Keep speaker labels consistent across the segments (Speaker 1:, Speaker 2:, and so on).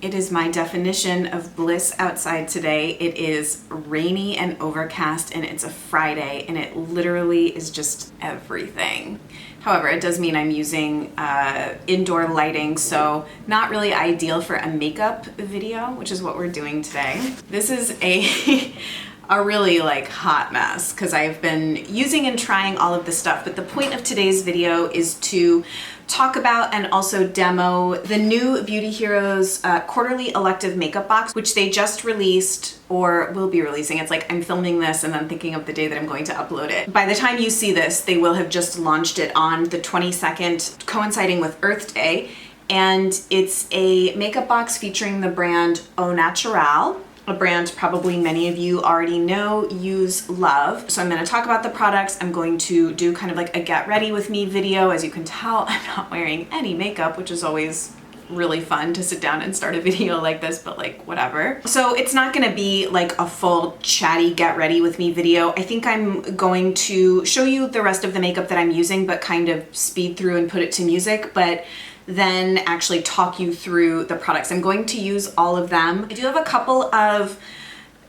Speaker 1: It is my definition of bliss outside today. It is rainy and overcast, and it's a Friday, and it literally is just everything. However, it does mean I'm using indoor lighting, so not really ideal for a makeup video, which is what we're doing today. This is a really like hot mess because I've been using and trying all of this stuff, but the point of today's video is to talk about and also demo the new Beauty Heroes quarterly elective makeup box, which they just released or will be releasing. It's like I'm filming this and then thinking of the day that I'm going to upload it. By the time you see this, they will have just launched it on the 22nd, coinciding with Earth Day. And it's a makeup box featuring the brand Au Naturale, a brand probably many of you already know, use, love. So I'm going to talk about the products. I'm going to do kind of like a get ready with me video. As you can tell, I'm not wearing any makeup, which is always really fun to sit down and start a video like this, but like whatever. So it's not going to be like a full chatty get ready with me video. I think I'm going to show you the rest of the makeup that I'm using, but kind of speed through and put it to music, but then actually talk you through the products. I'm going to use all of them. I do have a couple of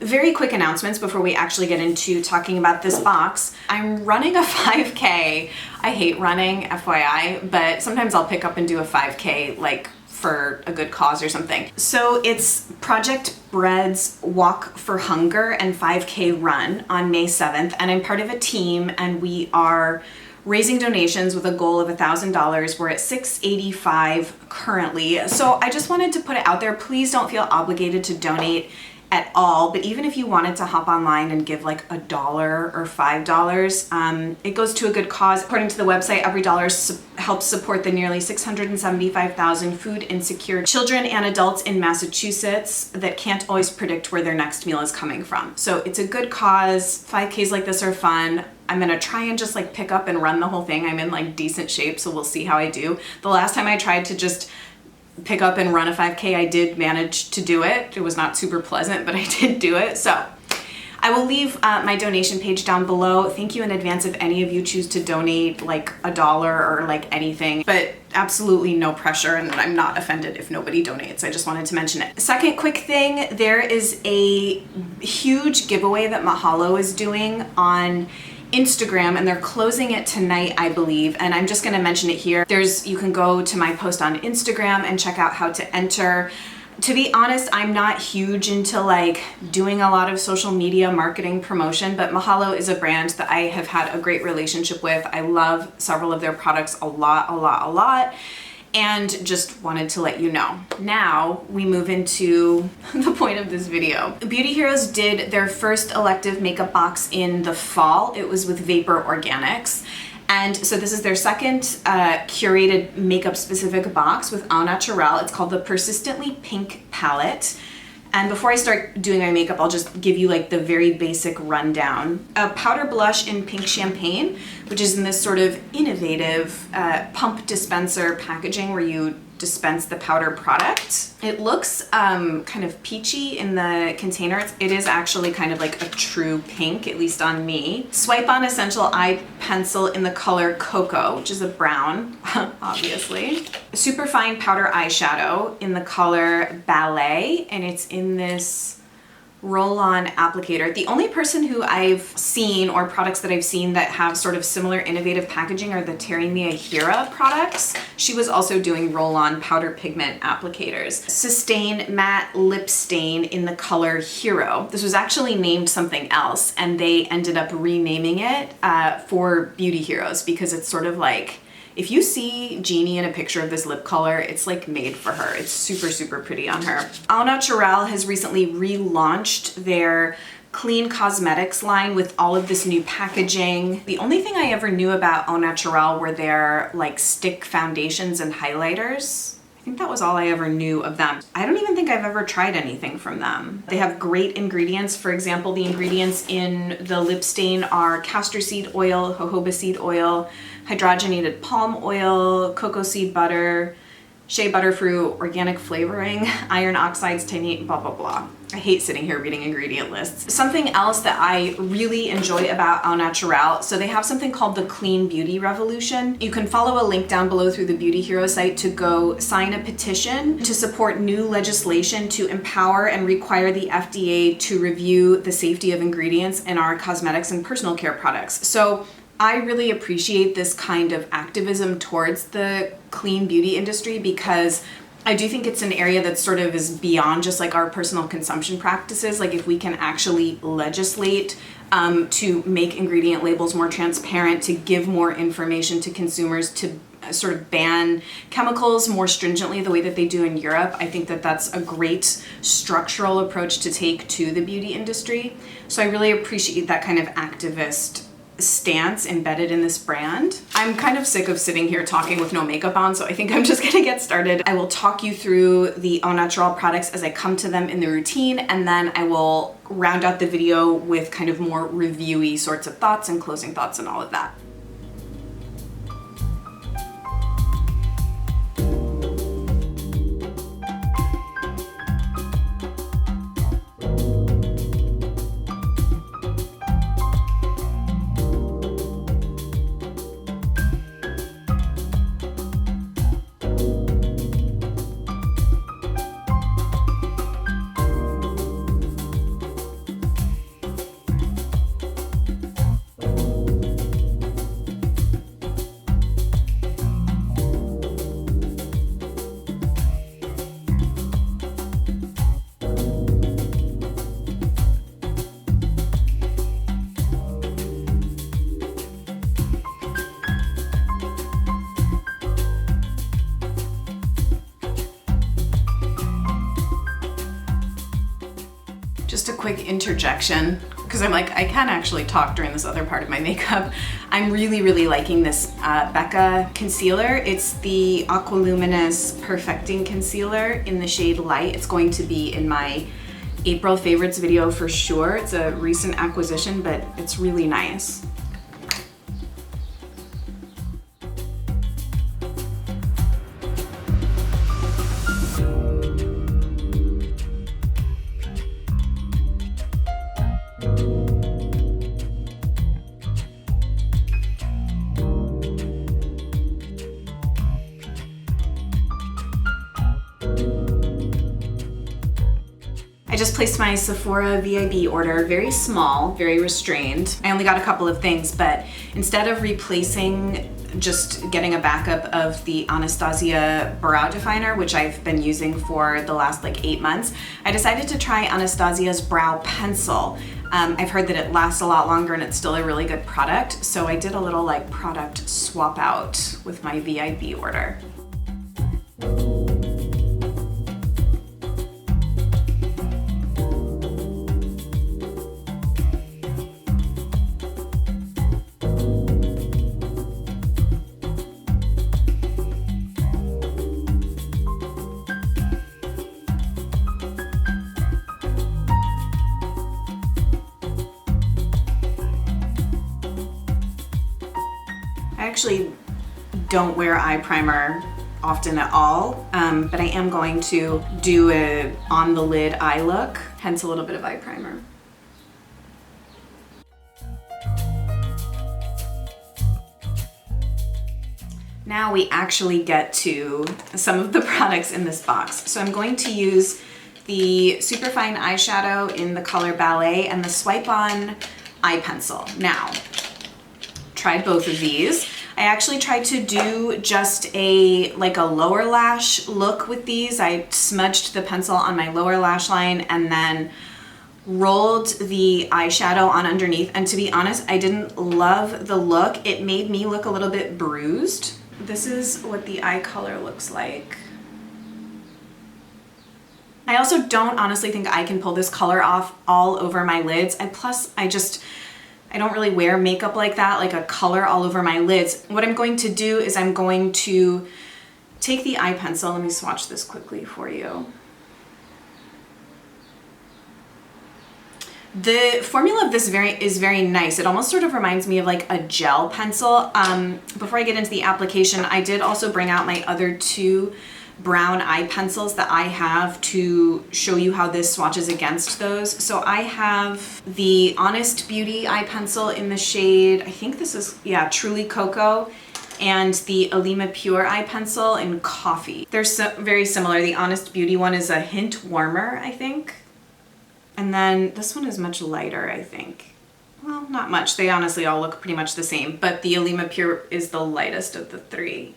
Speaker 1: very quick announcements before we actually get into talking about this box. I'm running a 5K. I hate running, FYI, but sometimes I'll pick up and do a 5K like for a good cause or something. So it's Project Bread's Walk for Hunger and 5K run on May 7th, and I'm part of a team, and we are raising donations with a goal of $1,000. We're at $685 currently. So I just wanted to put it out there. Please don't feel obligated to donate at all, but even if you wanted to hop online and give like $1 or $5, it goes to a good cause. According to the website, every dollar helps support the nearly 675,000 food insecure children and adults in Massachusetts that can't always predict where their next meal is coming from. So it's a good cause. 5Ks like this are fun. I'm gonna try and just like pick up and run the whole thing. I'm in like decent shape, so we'll see how I do. The last time I tried to just pick up and run a 5K, I did manage to do it. It was not super pleasant, but I did do it. So I will leave my donation page down below. Thank you in advance if any of you choose to donate like $1 or like anything, but absolutely no pressure, and I'm not offended if nobody donates. I just wanted to mention it. Second quick thing, there is a huge giveaway that Mahalo is doing on Instagram, and they're closing it tonight, I believe, and I'm just going to mention it here. You can go to my post on Instagram and check out how to enter. To be honest, I'm not huge into like doing a lot of social media marketing promotion, but Mahalo is a brand that I have had a great relationship with. I love several of their products a lot. And just wanted to let you know. Now we move into the point of this video. Beauty Heroes did their first elective makeup box in the fall. It was with Vapor Organics. And so this is their second curated makeup specific box with Au Naturale. It's called the Persistently Pink Palette. And before I start doing my makeup, I'll just give you like the very basic rundown. A powder blush in pink champagne, which is in this sort of innovative pump dispenser packaging where you dispense the powder product. It looks kind of peachy in the container. It is actually kind of like a true pink, at least on me. Swipe On Essential Eye Pencil in the color Cocoa, which is a brown, obviously. Super Fine Powder Eyeshadow in the color Ballet, and it's in this roll-on applicator. The only person who I've seen, or products that I've seen that have sort of similar innovative packaging, are the Terry Mia Hira products. She was also doing roll-on powder pigment applicators. Sustain Matte Lip Stain in the color Hero. This was actually named something else, and they ended up renaming it for Beauty Heroes because it's sort of like, if you see Jeannie in a picture of this lip color, it's like made for her. It's super pretty on her. Au Naturale has recently relaunched their clean cosmetics line with all of this new packaging. The only thing I ever knew about Au Naturale were their like stick foundations and highlighters. I think that was all I ever knew of them. I don't even think I've ever tried anything from them. They have great ingredients. For example, the ingredients in the lip stain are castor seed oil, jojoba seed oil, hydrogenated palm oil, cocoa seed butter, shea butter fruit, organic flavoring, iron oxides, titanium, blah, blah, blah. I hate sitting here reading ingredient lists. Something else that I really enjoy about Au Naturale, so they have something called the Clean Beauty Revolution. You can follow a link down below through the Beauty Hero site to go sign a petition to support new legislation to empower and require the FDA to review the safety of ingredients in our cosmetics and personal care products. So I really appreciate this kind of activism towards the clean beauty industry, because I do think it's an area that sort of is beyond just like our personal consumption practices. Like if we can actually legislate to make ingredient labels more transparent, to give more information to consumers, to sort of ban chemicals more stringently the way that they do in Europe, I think that that's a great structural approach to take to the beauty industry. So I really appreciate that kind of activist stance embedded in this brand. I'm kind of sick of sitting here talking with no makeup on, so I think I'm just gonna get started. I will talk you through the Au Naturale products as I come to them in the routine, and then I will round out the video with kind of more reviewy sorts of thoughts and closing thoughts and all of that. Just a quick interjection, because I'm like, I can actually talk during this other part of my makeup. I'm really liking this Becca concealer. It's the Aqualuminous Perfecting Concealer in the shade Light. It's going to be in my April favorites video for sure. It's a recent acquisition, but it's really nice. I just placed my Sephora VIB order, very small, very restrained. I only got a couple of things, but instead of replacing, just getting a backup of the Anastasia brow definer, which I've been using for the last like 8 months, I decided to try Anastasia's brow pencil. I've heard that it lasts a lot longer and it's still a really good product, so I did a little like product swap out with my VIB order. I actually don't wear eye primer often at all, but I am going to do a on the lid eye look, hence a little bit of eye primer. Now we actually get to some of the products in this box. So I'm going to use the Superfine eyeshadow in the color Ballet and the Swipe On eye pencil. Now, tried both of these. I actually tried to do just a lower lash look with these. I smudged the pencil on my lower lash line and then rolled the eyeshadow on underneath. And to be honest, I didn't love the look. It made me look a little bit bruised. This is what the eye color looks like. I also don't honestly think I can pull this color off all over my lids. I don't really wear makeup like that, like a color all over my lids. What I'm going to do is I'm going to take the eye pencil. Let me swatch this quickly for you. The formula of this is very nice. It almost sort of reminds me of like a gel pencil. Before I get into the application, I did also bring out my other two brown eye pencils that I have to show you how this swatches against those. So I have the Honest Beauty eye pencil in the shade, I think this is, yeah, Truly Cocoa, and the Alima Pure eye pencil in Coffee. They're very similar. The Honest Beauty one is a hint warmer, I think. And then this one is much lighter, I think. Well, not much. They honestly all look pretty much the same, but the Alima Pure is the lightest of the three.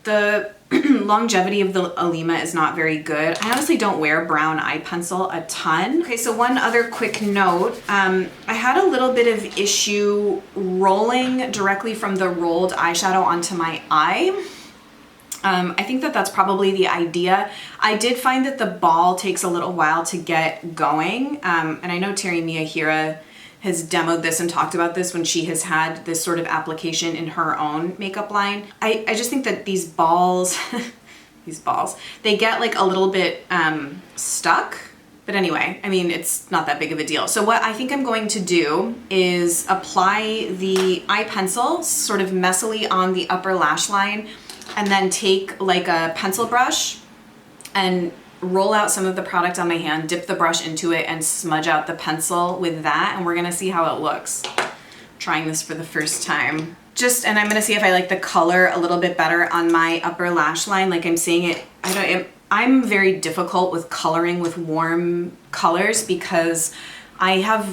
Speaker 1: The longevity of the Alima is not very good. I honestly don't wear brown eye pencil a ton. Okay, so one other quick note. I had a little bit of issue rolling directly from the rolled eyeshadow onto my eye. I think that that's probably the idea. I did find that the ball takes a little while to get going. And I know Terry Miyahira has demoed this and talked about this when she has had this sort of application in her own makeup line. I just think that these balls, they get like a little bit stuck. But anyway, I mean, it's not that big of a deal. So what I think I'm going to do is apply the eye pencil sort of messily on the upper lash line, and then take like a pencil brush and roll out some of the product on my hand, dip the brush into it, and smudge out the pencil with that, and we're gonna see how it looks. Trying this for the first time. And I'm gonna see if I like the color a little bit better on my upper lash line. Like I'm saying it, I'm very difficult with coloring with warm colors because I have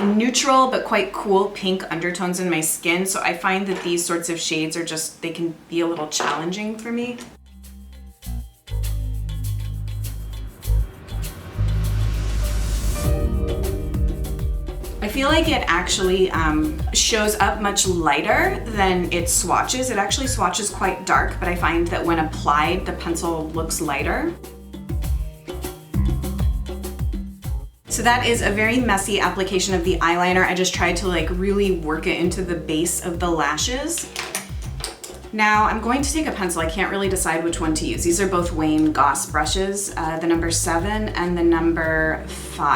Speaker 1: neutral but quite cool pink undertones in my skin, so I find that these sorts of shades are just, they can be a little challenging for me. I feel like it actually shows up much lighter than it swatches. It actually swatches quite dark, but I find that when applied, the pencil looks lighter. So that is a very messy application of the eyeliner. I just tried to like really work it into the base of the lashes. Now I'm going to take a pencil. I can't really decide which one to use. These are both Wayne Goss brushes, the number 7 and the number 5.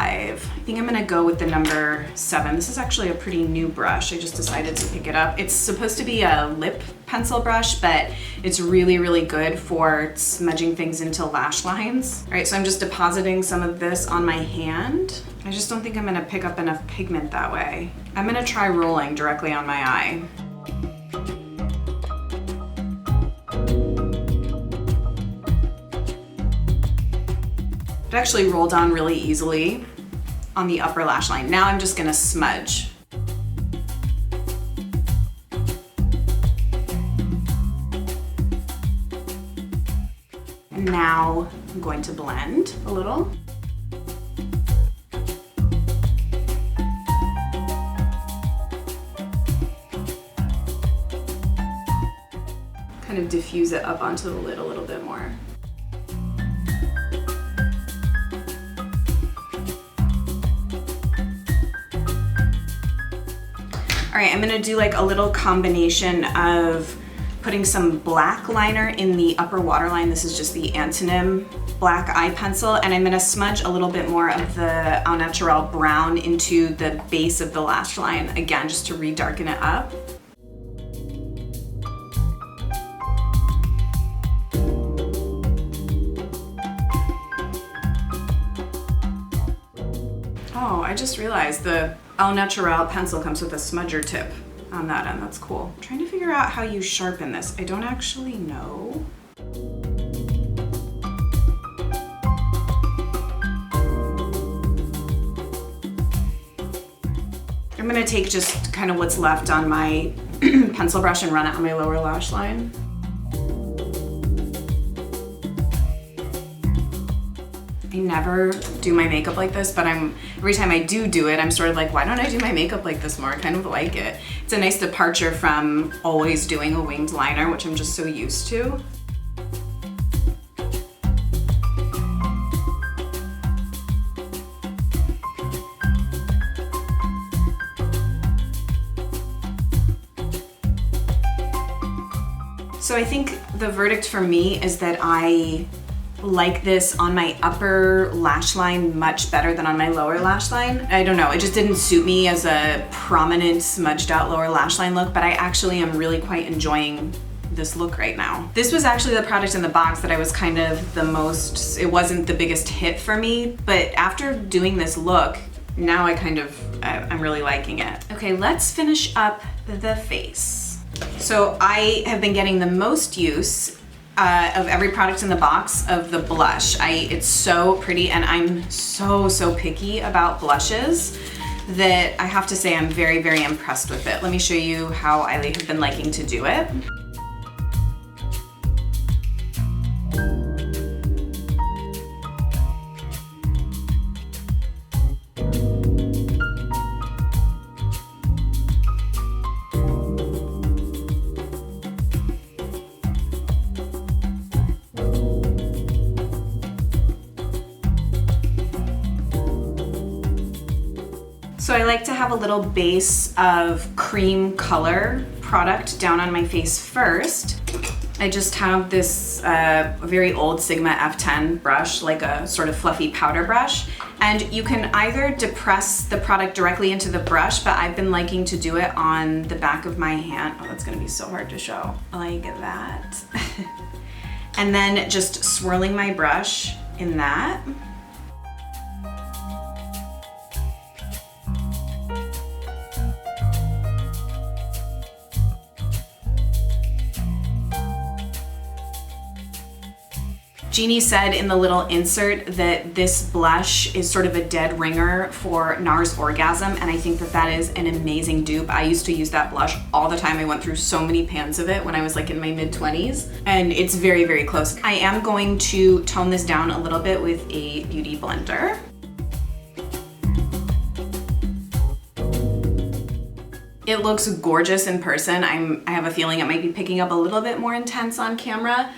Speaker 1: I think I'm gonna go with the number 7. This is actually a pretty new brush. I just decided to pick it up. It's supposed to be a lip pencil brush, but it's really, really good for smudging things into lash lines. All right, so I'm just depositing some of this on my hand. I just don't think I'm gonna pick up enough pigment that way. I'm gonna try rolling directly on my eye. It actually rolled on really easily on the upper lash line. Now I'm just gonna smudge. And now I'm going to blend a little. Kind of diffuse it up onto the lid a little bit more. All right, I'm gonna do like a little combination of putting some black liner in the upper waterline. This is just the Antonym black eye pencil, and I'm gonna smudge a little bit more of the Au Naturale brown into the base of the lash line, again, just to re-darken it up. Oh, I just realized the Au Naturale pencil comes with a smudger tip on that end. That's cool. I'm trying to figure out how you sharpen this. I don't actually know. I'm gonna take just kind of what's left on my pencil brush and run it on my lower lash line. I never do my makeup like this, but every time I do it, I'm sort of like, why don't I do my makeup like this more? I kind of like it. It's a nice departure from always doing a winged liner, which I'm just so used to. So I think the verdict for me is that I like this on my upper lash line much better than on my lower lash line. I don't know, it just didn't suit me as a prominent smudged out lower lash line look, but I actually am really quite enjoying this look right now. This was actually the product in the box that I was kind of the most, it wasn't the biggest hit for me, but after doing this look, now I'm really liking it. Okay, let's finish up the face. So I have been getting the most use of every product in the box of the blush. It's so pretty, and I'm so picky about blushes that I have to say I'm very, very impressed with it. Let me show you how I have been liking to do it. So I like to have a little base of cream color product down on my face first. I just have this very old Sigma F10 brush, like a sort of fluffy powder brush. And you can either depress the product directly into the brush, but I've been liking to do it on the back of my hand. Oh, that's gonna be so hard to show. Like that. And then just swirling my brush in that. Jeannie said in the little insert that this blush is sort of a dead ringer for NARS Orgasm, and I think that that is an amazing dupe. I used to use that blush all the time. I went through so many pans of it when I was like in my mid-20s, and it's very, very close. I am going to tone this down a little bit with a beauty blender. It looks gorgeous in person. I have a feeling it might be picking up a little bit more intense on camera.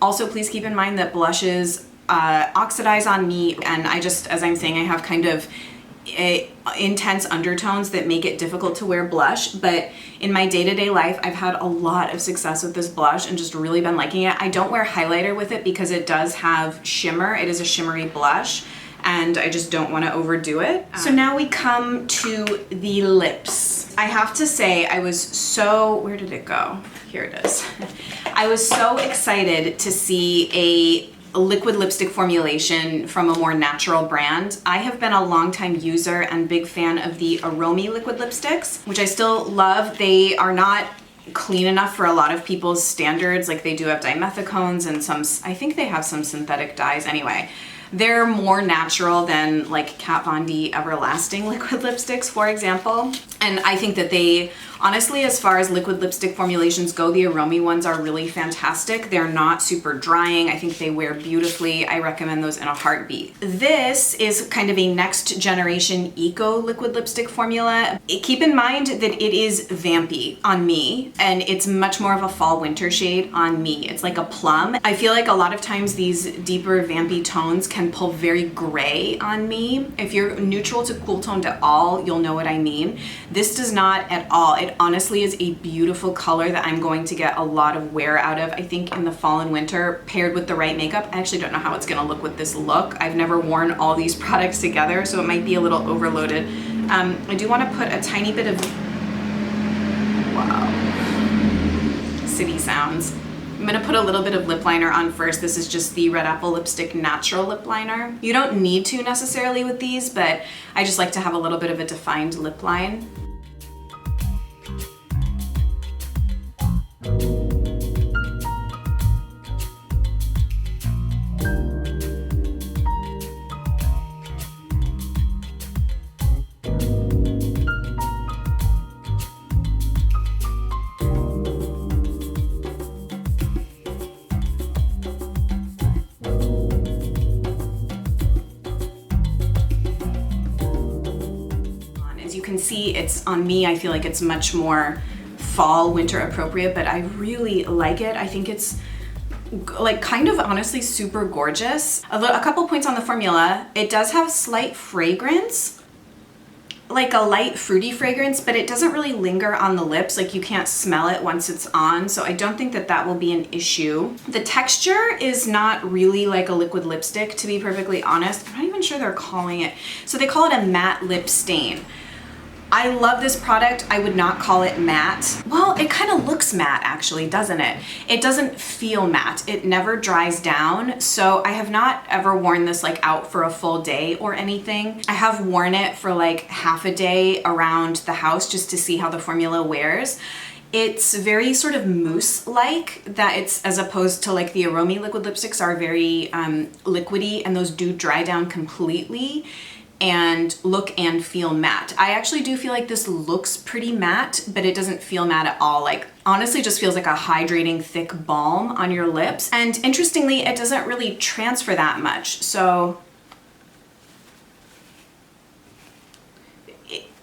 Speaker 1: Also, please keep in mind that blushes oxidize on me, and as I'm saying, I have kind of intense undertones that make it difficult to wear blush, but in my day-to-day life, I've had a lot of success with this blush and just really been liking it. I don't wear highlighter with it because it does have shimmer. It is a shimmery blush, and I just don't want to overdo it. So now we come to the lips. I have to say, where did it go? Here it is. I was so excited to see a liquid lipstick formulation from a more natural brand. I have been a longtime user and big fan of the Aromi liquid lipsticks, which I still love. They are not clean enough for a lot of people's standards. Like, they do have dimethicones and I think they have some synthetic dyes anyway. They're more natural than like Kat Von D Everlasting liquid lipsticks, for example. And I think that they, honestly, as far as liquid lipstick formulations go, the Aromi ones are really fantastic. They're not super drying. I think they wear beautifully. I recommend those in a heartbeat. This is kind of a next generation eco liquid lipstick formula. Keep in mind that it is vampy on me, and it's much more of a fall winter shade on me. It's like a plum. I feel like a lot of times these deeper vampy tones can pull very gray on me. If you're neutral to cool toned at all, you'll know what I mean. This does not at all. It honestly is a beautiful color that I'm going to get a lot of wear out of. I think in the fall and winter, paired with the right makeup. I actually don't know how it's gonna look with this look. I've never worn all these products together, so it might be a little overloaded. I do want to put a tiny bit of, wow, city sounds. I'm gonna put a little bit of lip liner on first. This is just the Red Apple Lipstick Natural Lip Liner. You don't need to necessarily with these, but I just like to have a little bit of a defined lip line. Can see it's on me. I feel like it's much more fall winter appropriate, but I really like it. I think it's like kind of honestly super gorgeous. A couple points on the formula. It does have slight fragrance, like a light fruity fragrance, but it doesn't really linger on the lips. Like you can't smell it once it's on. So I don't think that that will be an issue. The texture is not really like a liquid lipstick, to be perfectly honest. I'm not even sure they're calling it. So they call it a matte lip stain. I love this product. I would not call it matte. Well, it kind of looks matte actually, doesn't it? It doesn't feel matte. It never dries down. So I have not ever worn this like out for a full day or anything. I have worn it for like half a day around the house just to see how the formula wears. It's very sort of mousse-like, that it's, as opposed to like the Aromi liquid lipsticks are very liquidy, and those do dry down completely and look and feel matte. I actually do feel like this looks pretty matte, but it doesn't feel matte at all. Like honestly, just feels like a hydrating thick balm on your lips. And interestingly, it doesn't really transfer that much. So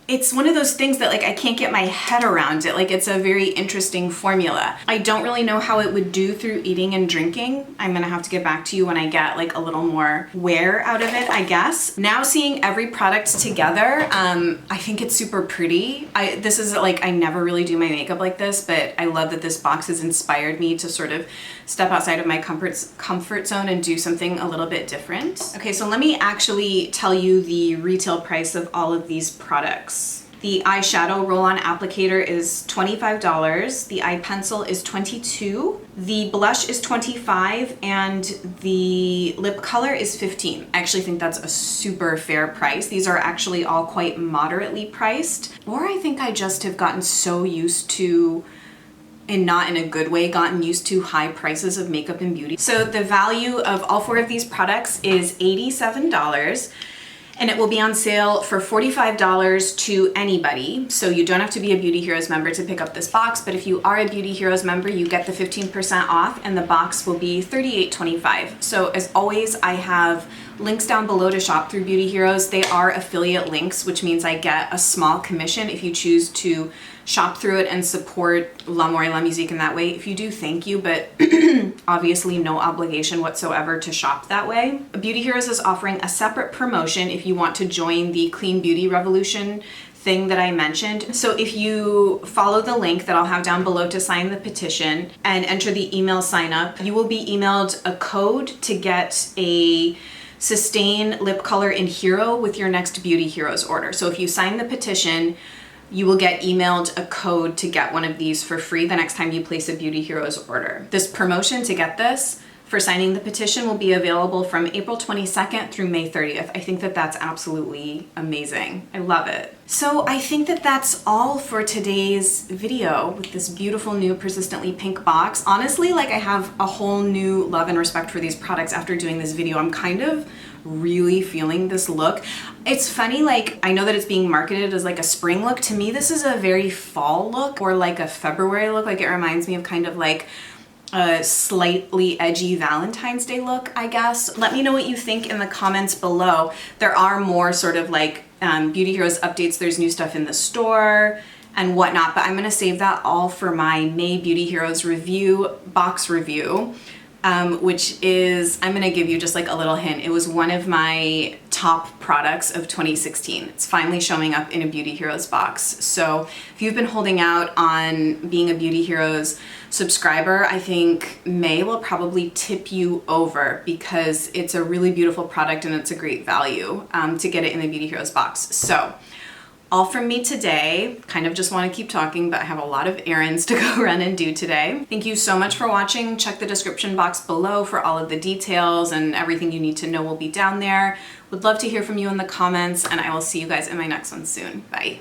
Speaker 1: it's one of those things that like I can't get my head around it. Like it's a very interesting formula. I don't really know how it would do through eating and drinking. I'm gonna have to get back to you when I get like a little more wear out of it, I guess. Now seeing every product together, I think it's super pretty. This is like, I never really do my makeup like this, but I love that this box has inspired me to sort of step outside of my comfort zone and do something a little bit different. Okay, so let me actually tell you the retail price of all of these products. The eyeshadow roll-on applicator is $25. The eye pencil is $22. The blush is $25, and the lip color is $15. I actually think that's a super fair price. These are actually all quite moderately priced. Or I think I just have gotten so used to, and not in a good way, gotten used to high prices of makeup and beauty. So the value of all four of these products is $87. And it will be on sale for $45 to anybody. So you don't have to be a Beauty Heroes member to pick up this box, but if you are a Beauty Heroes member, you get the 15% off, and the box will be $38.25. So as always, I have links down below to shop through Beauty Heroes. They are affiliate links, which means I get a small commission if you choose to shop through it and support L'Amour et la Musique in that way. If you do, thank you, but obviously no obligation whatsoever to shop that way. Beauty Heroes is offering a separate promotion if you want to join the Clean Beauty Revolution thing that I mentioned. So if you follow the link that I'll have down below to sign the petition and enter the email sign up, you will be emailed a code to get a Sustain lip color in Hero with your next Beauty Heroes order. So if you sign the petition, you will get emailed a code to get one of these for free the next time you place a Beauty Heroes order. This promotion to get this for signing the petition will be available from April 22nd through May 30th. I think that that's absolutely amazing. I love it. So I think that that's all for today's video with this beautiful new Persistently Pink box. Honestly, like I have a whole new love and respect for these products after doing this video. I'm kind of really feeling this look. It's funny, like I know that it's being marketed as like a spring look. To me, this is a very fall look, or like a February look. Like it reminds me of kind of like a slightly edgy Valentine's Day look, I guess. Let me know what you think in the comments below. There are more sort of like Beauty Heroes updates. There's new stuff in the store and whatnot, but I'm gonna save that all for my May Beauty Heroes review, box review, which is, I'm gonna give you just like a little hint. It was one of my top products of 2016. It's finally showing up in a Beauty Heroes box. So if you've been holding out on being a Beauty Heroes subscriber, I think May will probably tip you over, because it's a really beautiful product and it's a great value to get it in the Beauty Heroes box. So all from me today. Kind of just want to keep talking, but I have a lot of errands to go run and do today. Thank you so much for watching. Check the description box below for all of the details, and everything you need to know will be down there. Would love to hear from you in the comments, and I will see you guys in my next one soon. Bye.